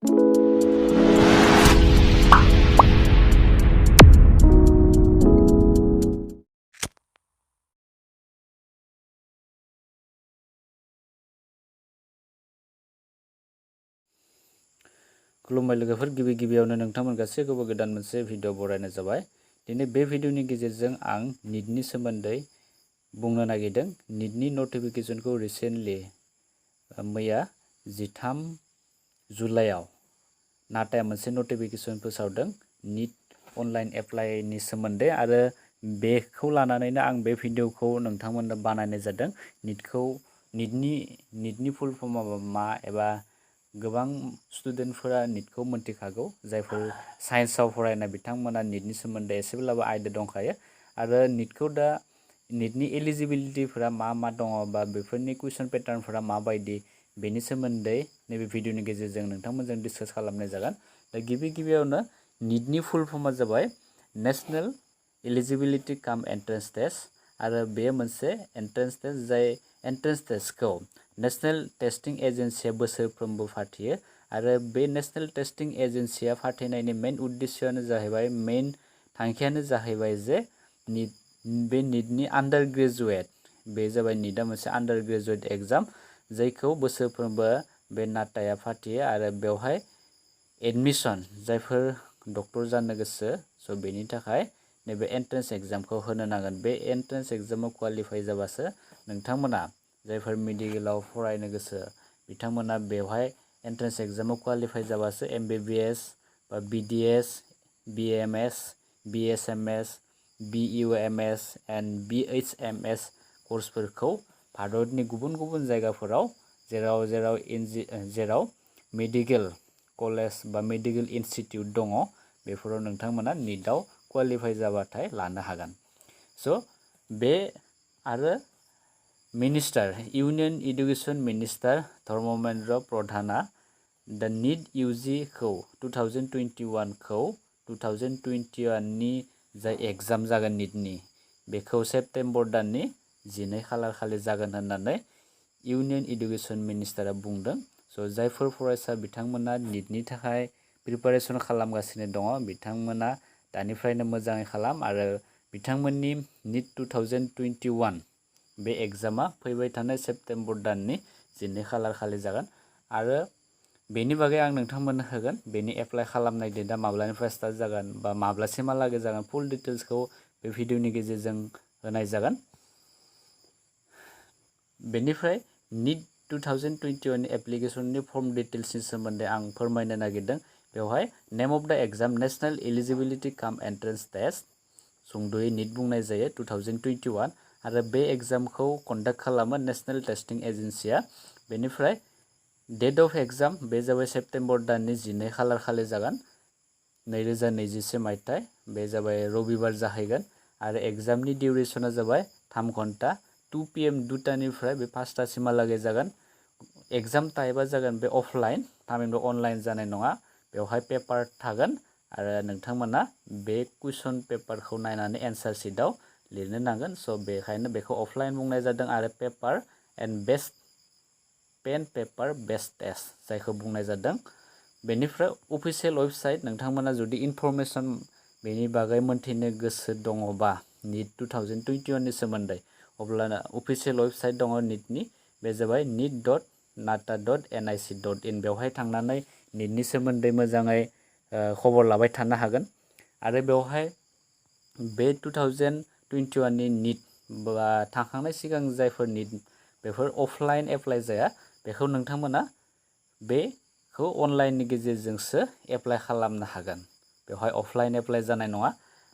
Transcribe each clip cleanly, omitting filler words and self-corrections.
खुलुमबाय लोगोफोर, गिबियावनो नोंथांमोन गासैखौबो गोदान मोनसे भिडिअ बरायनाय जाबाय। दिनै बे भिडिअनि गेजेरजों आं निटनि सोमोन्दै बुंनो नागिरदों। निटनि नटिफिकेसनखौ रिसेन्टलि मैया 13 जुलाइआव नाटाया मोनसे नटिफिकेसन फोसावदों निट अनलाइन एप्लाइनि सोमोन्दै, आरो बेखौ लानानैनो आं बे भिडिअखौ नोंथांमोननो बानायनाय जादों। निटनि फुल फर्मआ मा, एबा गोबां स्टुडेन्टफोरा निटखौ मोनथिखागौ। जायफोर साइन्सआव फरायनाय बिथांमोना निटनि सोमोन्दै एसेब्लाबो आइडिया दंखायो। आरो निटनि एलिजिबिलिटिफोरा मा दङ, बा बेफोरनि कुइसन पेटार्नफोरा माबायदि, बेनि सोमोन्दै नैबे भिडिअनि गेजेरजों नोंथांमोनजों डिसकास खालामनाय जागोन। दा गिबियावनो निटनि फुल फर्मआ जाबाय नेशनेल एलिजिबिलिटि काम एन्ट्रेन्स टेस्ट, आरो बे मोनसे एन्ट्रेन्स टेस्ट जाय एन्ट्रेन्स टेस्टखौ नेशनेल टेस्टिं एजेन्सिया बोसोरफ्रोमबो फाथियो। आरो बे नेशनेल टेस्टिं एजेन्सिया फाथिनायनि मेन उद्देश्यआनो जाहैबाय, मेन थांखियानो जाहैबाय जे बे निटनि आन्डार ग्रेजुएट, बे जाबाय निटआ मोनसे आन्डार ग्रेजुएट एग्जाम, जायखौ बोसोरफ्रोमबो बे नाटाया फाथियो। आरो बेवहाय एडमिसन, जायफोर डक्टर जानो गोसो, स' बेनि थाखाय नैबे एन्ट्रेन्स एग्जामखौ होनो नांगोन। बे एन्ट्रेन्स एग्जामाव क्वालिफाइ जाबासो नोंथांमोना, जायफोर मेडिकेलाव फरायनो गोसो बिथांमोना बेवहाय एन्ट्रेन्स एग्जामाव क्वालिफाइ जाबासो MBBS बा BDS, BAMS, BSMS, BUMS and BHMS कर्सफोरखौ भारतनि गुबुन जायगाफोराव जेराव मेडिकेल कलेज बा मेडिकेल इनस्टिट्यूट दङ, बेफोराव नोंथांमोना निटआव क्वालिफाइ जाबाथाय लानो हागोन। स' बे आरो minister, union education minister Dharmendra प्रधानआ दा निट UGखौ 2021नि जाय एग्जाम जागोन निटनि, बेखौ सेप्तेम्बर दाननि 12 खालार खालि जागोन होननानै इउनियन इडुकेसन मिनिस्टारा बुंदों। स' जायफोर फरायसा बिथांमोना निटनि थाखाय प्रिपारेसन खालामगासिनो दङ, बिथांमोना दानिफ्रायनो मोजाङै खालाम, आरो बिथांमोननि निट 2021 बे एग्जामा फैबाय थानाय सेप्तेम्बर दाननि 12 खालार खालि जागोन। आरो बेनि बागै आं नोंथांमोननो होगोन, बेनि एप्लाइ खालामनाय डेटआ माब्लानिफ्राय स्टार्ट जागोन बा माब्लासिमहालागै जागोन, फुल डिटेल्सखौ बे भिडिअनि गेजेरजों होनाय जागोन। बेनिफ्राय निट 2021नि एप्लिकेसननि फर्म डिटेल्सनि सोमोन्दै आं फोरमायनो नागिरदों। बेवहाय नेम अफ द एग्जाम नेशनेल एलिजिबिलिटि काम एन्ट्रेन्स टेस्ट, सुंद'यै निट बुंनाय जायो, 2021, आरो बे एग्जामखौ कन्डाक्ट खालामो नेशनेल टेस्टिं एजेन्सिया। बेनिफ्राय डेट अफ एग्जाम, बे जाबाय सेप्तेम्बर दाननि 12 खालार खालि जागोन, 2021 मायथाइ, बे जाबाय रबिबार जाहैगोन। आरो एग्जामनि डिउरेसना जाबाय 3 घन्टा, 2 PM 2टानिफ्राय बे 5टासिमहालागै जागोन। एग्जाम टाइपआ जागोन बे अफलाइन, थामहिनबा अनलाइन जानाय नङा। बेवहाय पेपार थागोन, आरो नोंथांमोना बे कुइसन पेपारखौ नायनानै एन्सार शीटआव लिरनो नांगोन। स' बेखायनो बेखौ अफलाइन बुंनाय जादों। आरो paper and best pen paper best test जायखौ बुंनाय जादों। बेनिफ्राय अफिसियेल वेबसाइट, नोंथांमोना जुदि इनफरमेसन बेनि बागै मोनथिनो गोसो दङबा निट 2021नि सोमोन्दै, अब्लाना अफिसियेल वेबसाइट दङ निटनि, बे जाबाय nit.nata.nic.in। बेवहाय थांनानै निटनि सोमोन्दै मोजाङै खबर लाबाय थानो हागोन। आरो बेवहाय बे 2021नि निट बा थांखांनाय सिगां जायफोर निट बेफोर अफलाइन एप्लाइ जाया, बेखौ नोंथांमोना बेखौ अनलाइननि गेजेरजोंसो एप्लाइ खालामनो हागोन। बेवहाय अफलाइन एप्लाइ जानाय नङा।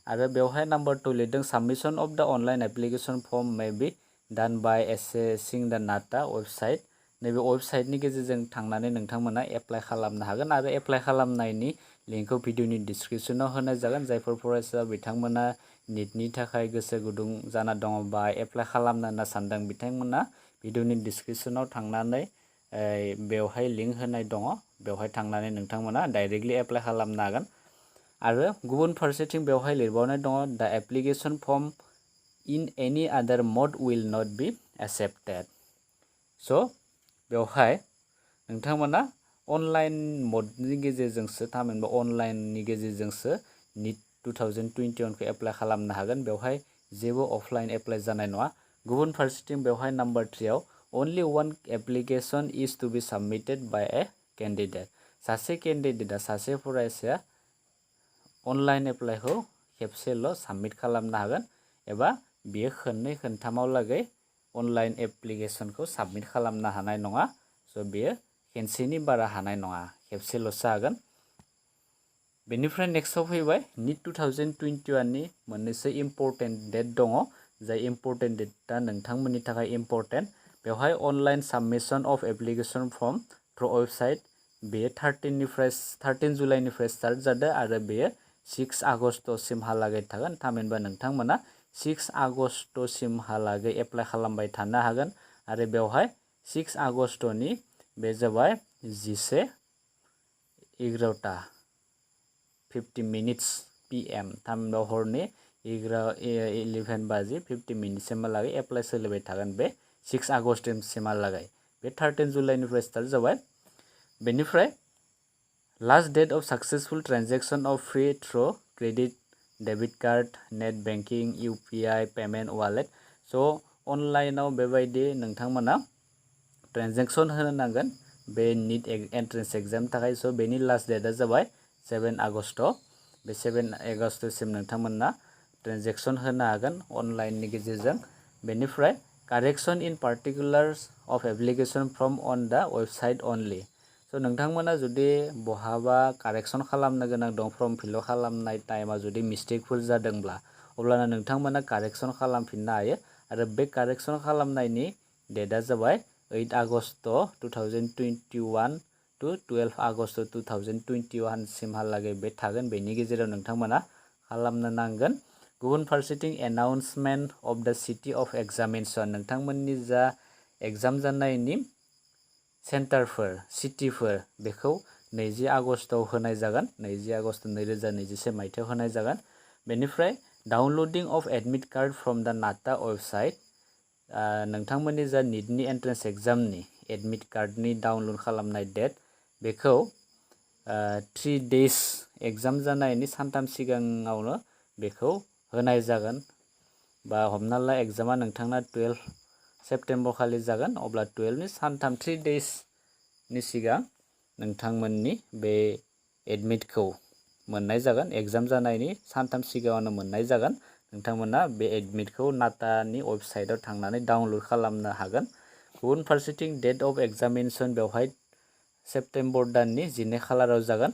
आरो बेवहाय नाम्बार 2 लिरदों, साबमिसन अफ द अनलाइन एप्लिकेसन फर्म मे बि डान बाय एसेसिं द नाटा वेबसाइट। नैबे वेबसाइटनि गेजेरजों थांनानै नोंथांमोना एप्लाइ खालामनो हागोन। आरो एप्लाइ खालामनायनि लिंकखौ भिडिअनि डिसक्रिपसनाव होनाय जागोन। जायफोर फरायसा बिथांमोना निटनि थाखाय गोसो गुदुं जाना दङ बा एप्लाइ खालामनो होनना सानदों, बिथांमोना भिडिअनि डिसक्रिपसनाव थांनानै बेवहाय लिंक होनाय दङ, बेवहाय थांनानै नोंथांमोना डाइरेक्टलि एप्लाइ खालामनो हागोन। आरो गुबुन फारसेथिं बेवहाय लिरबावनाय दङ, द application form in any other mode will not be accepted. स' बेवहाय नोंथांमोना अनलाइन मडनि गेजेरजोंसो थामहिनबा अनलाइननि गेजेरजोंसो NEET 2021 खौ एप्लाइ खालामनो हागोन। बेवहाय जेबो अफलाइन एप्लाइ जानाय नङा। गुबुन फारसेथिं बेवहाय नाम्बार 3 आव only one application is to be submitted by a candidate। सासे केन्डिडेटआ सासे फरायसाया अनलाइन एप्लाइखौ खेबसेल' साबमिट खालामनो हागोन एबा बियो खननै खनथामाव लागै अनलाइन एप्लिकेशनखौ साबमिट खालामनो हानाय नङा। स' बियो खेनसेनि बारा हानाय नङा, खेबसेल'सो हागोन। बेनिफ्राय नेक्स्टआव फैबाय NEET 2021 नि मोननैसो इम्परटेन्ट डेट दङ, जाय इम्परटेन्ट डेटआ नोंथांमोननि थाखाय इम्परटेन्ट। बेवहाय online submission of application form through website बेयो 13 जुलाइनिफ्राय स्टार्ट जादों आरो बेयो 6 आगस्टसिमहालागै थागोन। थामहिनबा नोंथांमोना 6 आगस्टसिमहालागै एप्लाइ खालामबाय थानो हागोन आरो बेवहाय 6 आगस्टनि बे जाबाय 11:11 PM थामहिनबा हरनि 11:50 सिमहालागै एप्लाइ सोलिबाय थागोन बे 6 आगस्टसिमहालागै। बे 13 जुलाइनिफ्राय स्टार्ट जाबाय। बेनिफ्राय last date of successful transaction of fee through credit, debit card, net banking, UPI payment wallet. स' अनलाइनाव बेबायदि नोंथांमोना ट्रेन्जेक्शन होनो नांगोन बे NEET एन्ट्रेन्स एग्जामनि थाखाय। स' बेनि लास्ट डेटआ जाबाय 7 आगस्ट। बे 7 आगस्टसिम नोंथांमोना ट्रेन्जेक्शन होनो हागोन अनलाइननि गेजेरजों। बेनिफ्राय correction in particulars of application form on the website अनलि। स' नोंथांमोना जुदि बहाबा कारेक्शन खालामनो गोनां दं, फर्म फिलआप खालामनाय टाइमाव जुदि मिस्टेकफोर जादोंब्ला अब्लाना नोंथांमोना कारेक्शन खालामफिननो हायो आरो बे कारेक्शन खालामनायनि डेटआ जाबाय 8 आगस्ट 2021 टु 12 आगस्ट 2021 सिमहालागै बे थागोन। बेनि गेजेराव नोंथांमोना खालामनो नांगोन। गुबुन फारसेथिं एनाउन्समेन्ट अफ द सिटि अफ एग्जामिनेशन, नोंथांमोननि जा एग्जाम जानायनि सेन्टारफोर, सिटिफोर बेखौ 20 आगस्टआव होनाय जागोन। 20 आगस्ट 2021 मायथाइयाव होनाय जागोन। बेनिफ्राय डाउनलडिं अफ एडमिट कार्ड फ्रम द नाटा वेबसाइट, नोंथांमोननि जा NEETनि एन्ट्रेन्स एग्जामनि एडमिट कार्डनि डाउनलड खालामनाय डेट बेखौ 3 डेज एग्जाम जानायनि सानथाम सिगाङावनो बेखौ होनाय जागोन। बा हमना ला एग्जामा नोंथांना 12 सेप्तेम्बर खालि जागोन, अब्ला 12नि सानथाम 3 डेजनि सिगां नोंथांमोननि बे एडमिटखौ मोननाय जागोन। एग्जाम जानायनि सानथाम सिगाङावनो मोननाय जागोन। नोंथांमोना बे एडमिटखौ नाटानि वेबसाइटआव थांनानै डाउनलड खालामनो हागोन। गुबुन फारसेथिं डेट अफ एग्जामिनेशन बेवहाय सेप्तेम्बर दाननि 12 खालाराव जागोन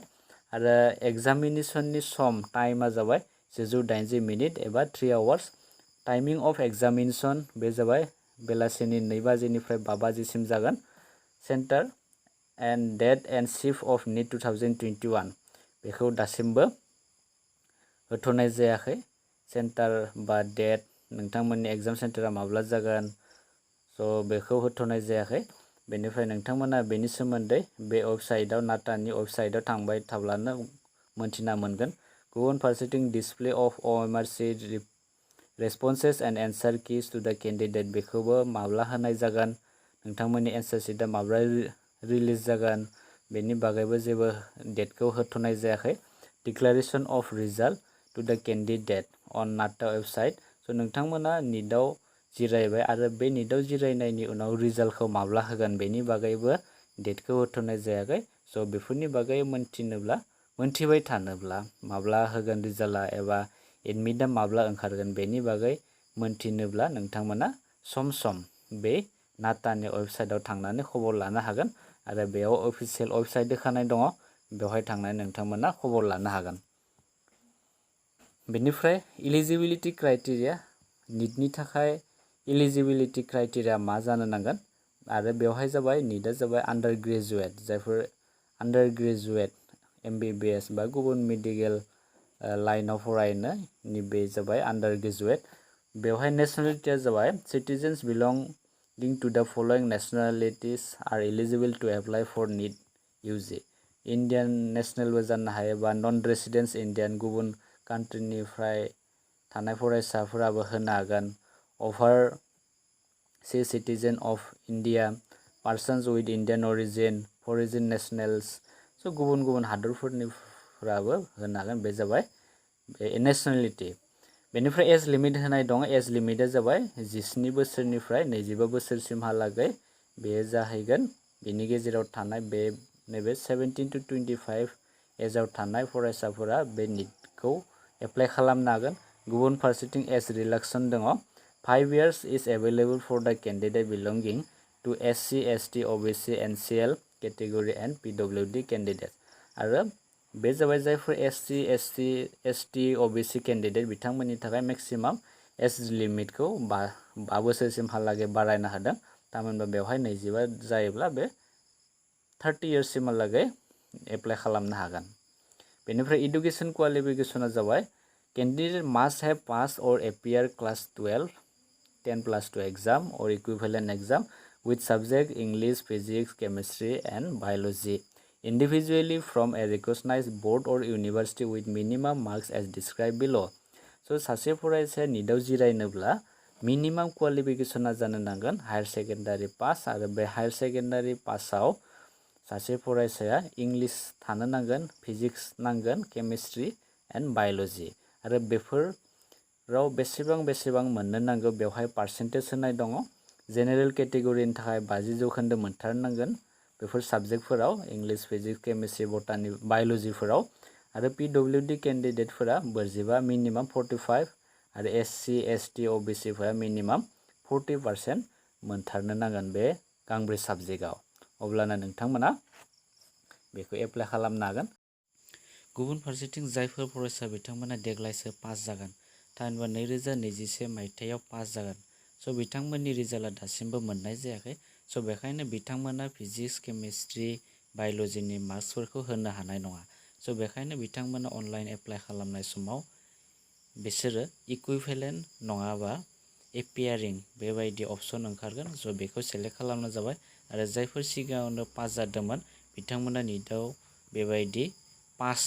आरो एग्जामिनेशननि सम टाइमा जाबाय 180 मिनिट एबा 3 आवार्स। टाइमिं अफ एग्जामिनेशन बे जाबाय बेलासिनि 2 बाजिनिफ्राय 5 बाजिसिम जागोन। Centre and date and shift of NEET 2021 बेखौ दासिमबो होथ'नाय जायाखै। सेन्टार बा डेट नोंथांमोननि एग्जाम सेन्टारा माब्ला जागोन स' बेखौ होथ'नाय जायाखै। बेनिफ्राय नोंथांमोना बेनि सोमोन्दै बे वेबसाइटआव नाटानि वेबसाइटआव थांबाय थाब्लानो मोनथिना मोनगोन। गुबुन फारसेथिं display of OMR sheet responses and answer keys to the candidate बेखौबो माब्ला होनाय जागोन, नोंथांमोननि एन्सार शीटआ माब्ला रिलिज जागोन बेनि बागैबो जेबो डेटखौ होथ'नाय जायाखै। Declaration of result two the candidate on NATA website. स' नोंथांमोना NEETआव जिरायबाय आरो बे NEETआव जिरायनायनि उनाव रिजाल्टखौ माब्ला होगोन बेनि बागैबो डेटखौ होथ'नाय जायाखै। स' बेफोरनि बागै मोनथिबाय थानोब्ला माब्ला होगोन रिजाल्टआ एबा एडमिटआ माब्ला ओंखारगोन बेनि बागै मोनथिनोब्ला नोंथांमोना सम सम बे नाटानि वेबसाइटआव थांनानै खबर लानो हागोन आरो बेयाव अफिसियेल वेबसाइट होखानाय दङ, बेवहाय थांनानै नोंथांमोना खबर लानो हागोन। बेनिफ्राय इलिजिबिलिटि क्राइटेरिया, NEETनि थाखाय इलिजिबिलिटि क्राइटेरिया मा जानो नांगोन आरो बेवहाय जाबाय NEETआ जाबाय आन्डार ग्रेजुवेट, जायफोर आन्डार ग्रेजुवेट MBBS बा गुबुन मेडिकेल लाइनाव फरायनो बे जाबाय आन्डार ग्रेजुवेट। बेवहाय नेसनेलिटिया जाबाय citizens belonging to the following nationalities are eligible to apply for NEET UG। Indian नेसनेलबो जानो हायो बा नन रेसिडेन्स इन्डियान, गुबुन कान्ट्रिनिफ्राय थानाय फरायसाफोराबो होनो हागोन। Overseas citizen of India, persons with Indian origin, foreign nationals स' गुबुन गुबुन हादरफोरनिफ्राबो होनो हागोन बे जाबाय बे नेसनेलिटि। बेनिफ्राय एज लिमिट होनाय दं। एज लिमिटआ जाबाय 17 बोसोरनिफ्राय 25 बोसोरसिमहालागै बेयो जाहैगोन। बेनि गेजेराव थानाय बे नैबे 17 to 25 एजाव थानाय फरायसाफोरा बे निटखौ एप्लाइ खालामनो हागोन। गुबुन फारसेथिं एज रिलेक्सन दङ। 5 years is available for the candidate belonging to SC, ST, OBC, NCL category and PWD candidates। आरो बे जाबाय जायफोर SC, ST, ST, OBC candidate बिथांमोननि थाखाय मेक्सिमाम एज लिमिटखौ 5 बोसोरसिमहालागै बारायनो हादों। थामहिनबा बेवहाय 25 जायोब्ला बे 30 इयार्ससिमहालागै एप्लाइ खालामनो हागोन। बेनिफ्राय इडुकेसन क्वालिफिकेसना जाबाय candidate must have passed or appear class 12 10+2 exam or equivalent exam with subject English, Physics, Chemistry and Biology individually from a recognized board or university with minimum marks as described below। So सासे फरायसाया निटआव जिरायनोब्ला minimum क्वालिफिकेसना जानो नांगोन higher secondary pass. आरो बे higher secondary पासआव सासे फरायसाया English थानो नांगोन, फिजिक्स नांगोन, केमिस्ट्रि एन्ड बाय'लजि। आरो बेफोराव बेसेबां मोननो नांगौ बेवहाय पार्सेन्टेज होनाय दङ। जेनेरेल केटेगरिनि थाखाय 50% मोनथारनांगोन बेफोर साबजेक्टफोराव इंलिश, फिजिक्स, केमिस्ट्रि, बटानि, बाय'लजिफोराव। आरो PWD केन्डिडेटफोरा 45 मिनिमाम 45 आरो SC, ST, OBCफोरा मिनिमाम 40% मोनथारनो नांगोन बे गांब्रै साबजेक्टआव। अब्लानो नोंथांमोना बेखौ एप्लाइ खालामनो हागोन। गुबुन फारसेथिं जायफोर फरायसा बिथांमोना देग्लायसो पास जागोन, थामहिनबा 2021 मायथाइयाव पास जागोन, स' बिथांमोननि रिजाल्टआ दासिमबो मोननाय जायाखै। स' बेखायनो बिथांमोना फिजिक्स, केमिस्ट्रि, बाय'लजिनि मार्क्सफोरखौ होनो हानाय नङा। स' बेखायनो बिथांमोना अनलाइन एप्लाइ खालामनाय समाव बिसोरो इकुइभेलेन्ट नङाबा एपियारिं बेबायदि अपसन ओंखारगोन। स' बेखौ सेलेक्ट खालामनो जाबाय। आरो जायफोर सिगाङावनो पास जादोंमोन बिथांमोना निटआव बेबायदि पास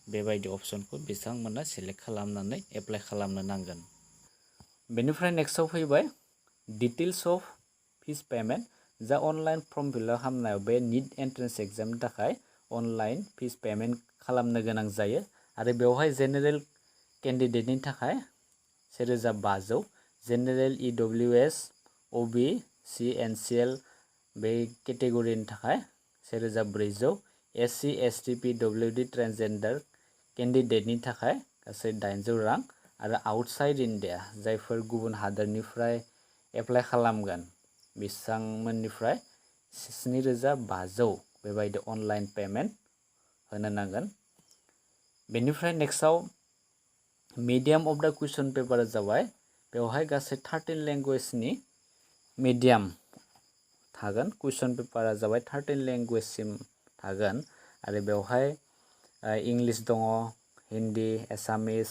बेबायदि अपसनखौ बिथांमोना सेलेक्ट खालामनानै एप्लाइ खालामनो नांगोन। बेनिफ्राय नेक्स्टआव फैबाय डिटेल्स अफ फिस पेमेन्ट। जा अनलाइन फर्म फिलआप खालामनायाव बे निट एन्ट्रेन्स एग्जामनि थाखाय अनलाइन फिस पेमेन्ट खालामनो गोनां जायो। आरो बेवहाय जेनेरेल केन्डिडेटनि थाखाय 1500, जेनेरेल EWS, OBC, NCL बे केटेगरिनि थाखाय 1400, SC, ST, PWD ट्रान्सजेन्डार केन्डिडेटनि थाखाय गासै 800 रां। आरो आउटसाइड इन्डिया जायफोर गुबुन हादोरनिफ्राय एप्लाइ खालामगोन बिथांमोननिफ्राय 7500 बेबायदि अनलाइन पेमेन्ट होनो नांगोन। बेनिफ्राय नेक्स्टआव मिडियाम अफ द कुइसन पेपारा जाबाय बेवहाय गासै 13 लेंगुवेजनि मिडियाम थागोन। कुइसन पेपारा जाबाय 13 लेंगुवेजसिम थागोन। आरो बेवहाय इंलिश दङ, हिन्दी, एसामिस,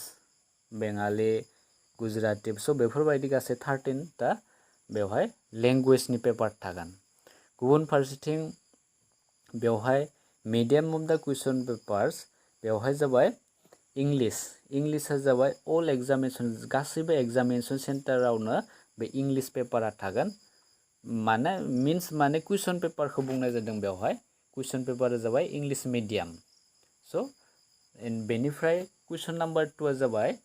बेंगालि, गुजराती, स' बेफोरबायदि गासै 13टा बेवहाय लेंगुवेजनि पेपार थागोन। गुबुन फारसेथिं बेवहाय मिडियाम अफ द कुइसन पेपार्स बेवहाय जाबाय इंलिशआ जाबाय अल एग्जामिनेसन गासैबो एग्जामिनेसन सेन्टारावनो बे इंलिश पेपारा थागोन। माने कुइसन पेपारखौ बुंनाय जादों बेवहाय। कुइसन पेपारा जाबाय इंलिश मिडियाम। स' बेनिफ्राय कुइसन नाम्बार 2 जाबाय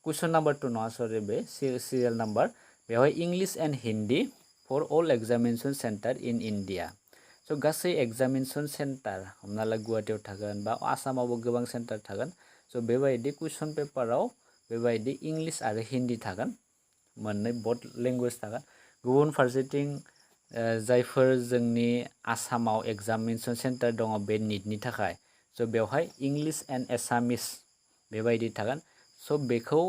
कुइसन नाम्बार 2 नङा सरि बे सिरियाल नाम्बार बेवहाय English and Hindi for all examination centre in India. स' गासै एग्जामिनेसन सेन्टार हमना ला गुवाहाटियाव थागोन बा आसामावबो गोबां सेन्टार थागोन। स' बेबायदि कुइसन पेपाराव बेबायदि इंलिश आरो हिन्दी थागोन, मोननै बोथ लेंगुवेज थागोन। गुबुन फारसेथिं जायफोर जोंनि आसामाव एग्जामिनेसन सेन्टार दङ बे निटनि थाखाय, स' बेवहाय इंलिश एन्ड एसामिस बेबायदि थागोन। स' बेखौ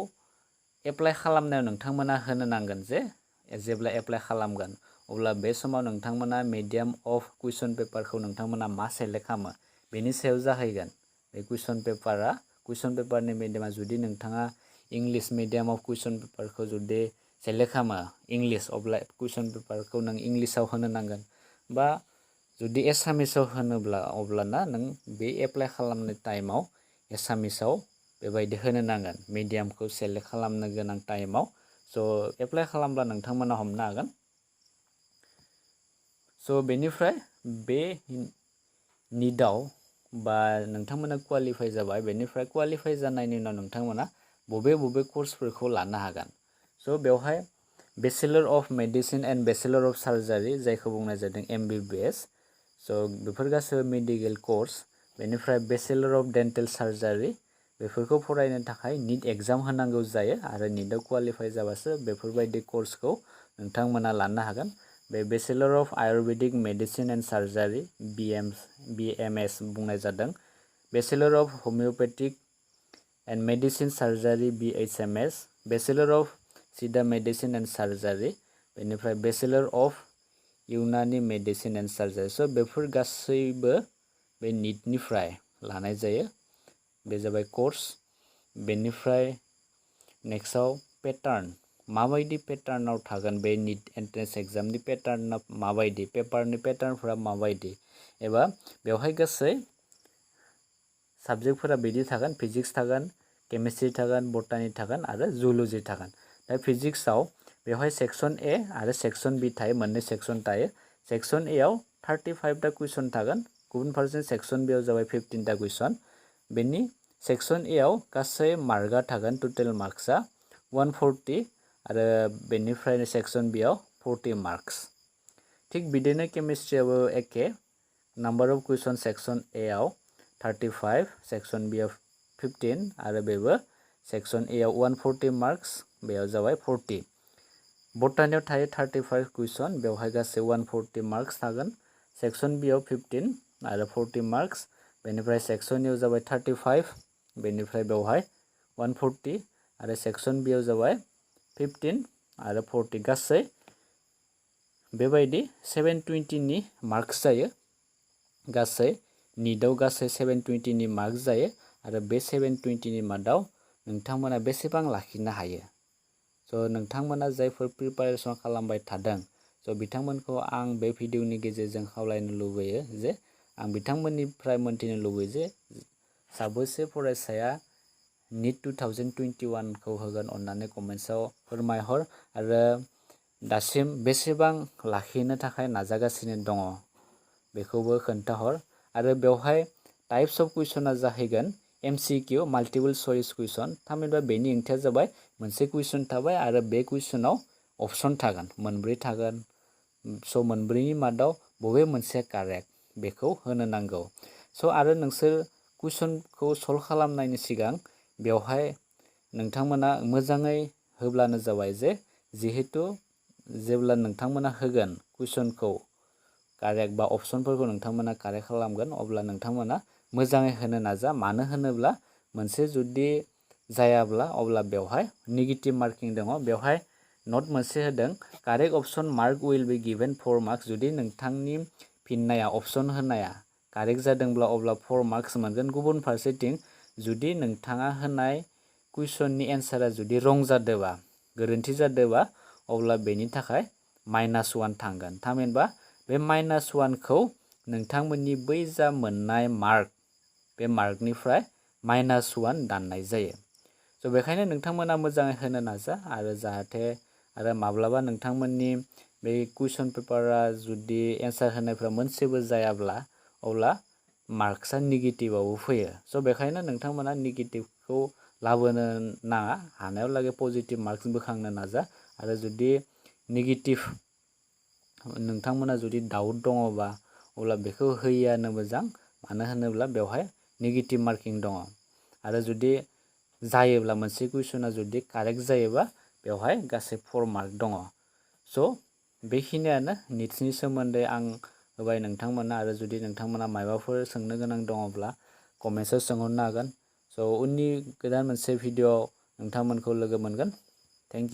एप्लाइ खालामनायाव नोंथांमोना होनो नांगोन जे जेब्ला एप्लाइ खालामगोन अब्ला बे समाव नोंथांमोना मिडियाम अफ कुइसन पेपारखौ नोंथांमोना मा सेलेक्ट खालामो बेनि सायाव जाहैगोन। बे कुइसन पेपारनि मिडियामा जुदि नोंथाङा इंलिश मिडियाम अफ कुइसन पेपारखौ जुदि सेलेक्ट खालामो इंलिश, अब्ला कुइसन पेपारखौ नों इंलिशाव होनो नांगोन। बा जुदि एसामिसाव होनोब्ला अब्लाना नों बे एप्लाइ खालामनाय टाइमाव एसामिसाव बेबायदि होनो नांगोन मिडियामखौ सेलेक्ट खालामनो गोनां टाइमाव। स' एप्लाइ खालामब्ला नोंथांमोना हमनो हागोन। स' बेनिफ्राय बे निटआव बा नोंथांमोना क्वालिफाइ जाबाय, बेनिफ्राय क्वालिफाइ जानायनि उनाव नोंथांमोना बबे कर्सफोरखौ लानो हागोन। स' बेवहाय bachelor of medicine and bachelor of surgery जायखौ बुंनाय जादों MBBS। स' बेफोर गासैबो मेडिकेल कर्स। बेनिफ्राय बेचेलर अफ डेन्टेल सार्जारि बेफोरखौ फरायनो थाखाय निट एग्जाम होनांगौ जायो आरो निटआव क्वालिफाइ जाबासो बेफोरबायदि कर्सखौ नोंथांमोना लानो हागोन। बे bachelor of Ayurvedic medicine and surgery BMS बुंनाय जादों। Bachelor of homoeopathic and medicine surgery BHMS, bachelor of Siddha medicine and surgery, बेनिफ्राय bachelor of Unani medicine and surgery. स' बेफोर गासैबो बे निटनिफ्राय लानाय जायो। बे जाबाय कर्स। बेनिफ्राय नेक्स्टआव पेटार्न, माबायदि पेटार्नाव थागोन बे निट एन्ट्रेन्स एग्जामनि पेटार्ना माबायदि, पेपारनि पेटार्नफोरा माबायदि, एबा बेवहाय गासै साबजेक्टफोरा बिदि थागोन, फिजिक्स थागोन, केमिस्ट्रि थागोन, बटानि थागोन आरो जुल'जि थागोन। दा फिजिक्सआव बेवहाय सेक्सन ए आरो सेक्सन बि थायो, मोननै सेक्सन थायो। सेक्सन ए आव 35टा कुइसन थागोन, गुबुन फारसे सेक्सन बि आव जाबाय 15टा कुइसन। बेनि सेक्सन ए आव गासै मार्कआ थागोन, टटेल मार्क्सआ 140 आरो बेनिफ्राय सेक्सन बि आव 40 मार्क्स। थिग बिदिनो केमिस्ट्रियाबो एखे, number of question section A आव 35, सेक्सन बि आव 15 आरो बेबो सेक्सन ए आव 140 मार्क्स, बेयाव जाबाय 40। बटानियाव थायो 35 कुइसन, बेवहाय गासै 140 मार्क्स थागोन। सेक्सन बि आव 15 आरो 40 मार्क्स, बेनिफ्राय सेक्सन ए आव जाबाय 35, बेनिफ्राय बेवहाय 140 आरो सेक्सन बि आव जाबाय 15 आरो 40, गासै बेबायदि 720नि मार्क्स जायो। गासै निटआव गासै 720नि मार्क्स जायो आरो बे 720नि मादाव नोंथांमोना बेसेबां लाखिनो हायो। स' नोंथांमोना जायफोर प्रिपारेसन खालामबाय थादों, स' बिथांमोनखौ आं बे भिडिअनि गेजेरजों खावलायनो लुबैयो जे आं बिथांमोननिफ्राय मोन्थिनो लुबैयो जे साबैसे फरायसाया निट 2021खौ होगोन, अन्नानै कमेन्ट्सआव फोरमायहर आरो दासिम बेसेबां लाखिनो थाखाय नाजागासिनो दङ बेखौबो खोन्थाहर। आरो बेवहाय टाइप्स अफ कुइसना जाहैगोन MCQ, माल्टिपल चइस कुइसन। थामहिनबा बेनि ओंथिया जाबाय मोनसे कुइसन थाबाय आरो बे कुइसनाव अपसन थागोन, मोनब्रै थागोन। स' मोनब्रैनि मादाव बबे मोनसे कारेक्ट बेखौ होनो नांगौ। स' आरो नोंसोर कुइसनखौ सल्भ खालामनायनि सिगां बेवहाय नोंथांमोना मोजाङै होब्लानो जाबाय जे जिहेतु जेब्ला नोंथांमोना होगोन कुइसनखौ कारेक्ट बा अपसनफोरखौ नोंथांमोना कारेक्ट खालामगोन, अब्ला नोंथांमोना मोजाङै होनो नाजा। मानो होनोब्ला मोनसे जुदि जायाब्ला अब्ला बेवहाय नेगेटिभ मार्किं दङ। बेवहाय नट मोनसे होदों, correct option mark will B given 4 marks. जुदि नोंथांनि फिननाया अपसन होनाया कारेक्ट जादोंब्ला अब्ला 4 मार्क्स मोनगोन। गुबुन फारसेथिं जुदि नोंथाङा होनाय कुइसननि एन्सारा जुदि रं जादोंबा, गोरोन्थि जादोंबा, अब्ला बेनि थाखाय -1 थांगोन। थामहिनबा बे -1खौ नोंथांमोननि बै जा मोननाय मार्क, बे मार्कनिफ्राय -1 दाननाय जायो। स' बेखायनो नोंथांमोना मोजाङै होनो नाजा आरो जाहाथे आरो माब्लाबा नोंथांमोननि बे कुइसन पेपारा जुदि एन्सार होनायफ्रा मोनसेबो जायाब्ला अब्ला मार्क्सआ नेगेटिभआवबो फैयो। स' बेखायनो नोंथांमोना नेगेटिभखौ लाबोनो नाङा, हानायाव लागै पजिटिभ मार्क्स बोखांनो नाजा। आरो जुदि नेगेटिभ नोंथांमोना जुदि डाउट दङबा अब्ला बेखौ होयिआनो मोजां। मानो होनोब्ला बेवहाय नेगेटिभ मार्किं दङ। आरो जुदि जायोब्ला मोनसे कुइसना जुदि कारेक्ट जायोबा बेवहाय गासै 4 मार्क दङ। स' बेखिनियानो निट्सनि सोमोन्दै आं होबाय नोंथांमोना। आरो जुदि नोंथांमोना माबाफोर सोंनो गोनां दङब्ला कमेन्ट्सआव सोंहरनो हागोन। स' उननि गोदान मोनसे भिडिअ नोंथांमोनखौ लोगो मोनगोन। Thank you.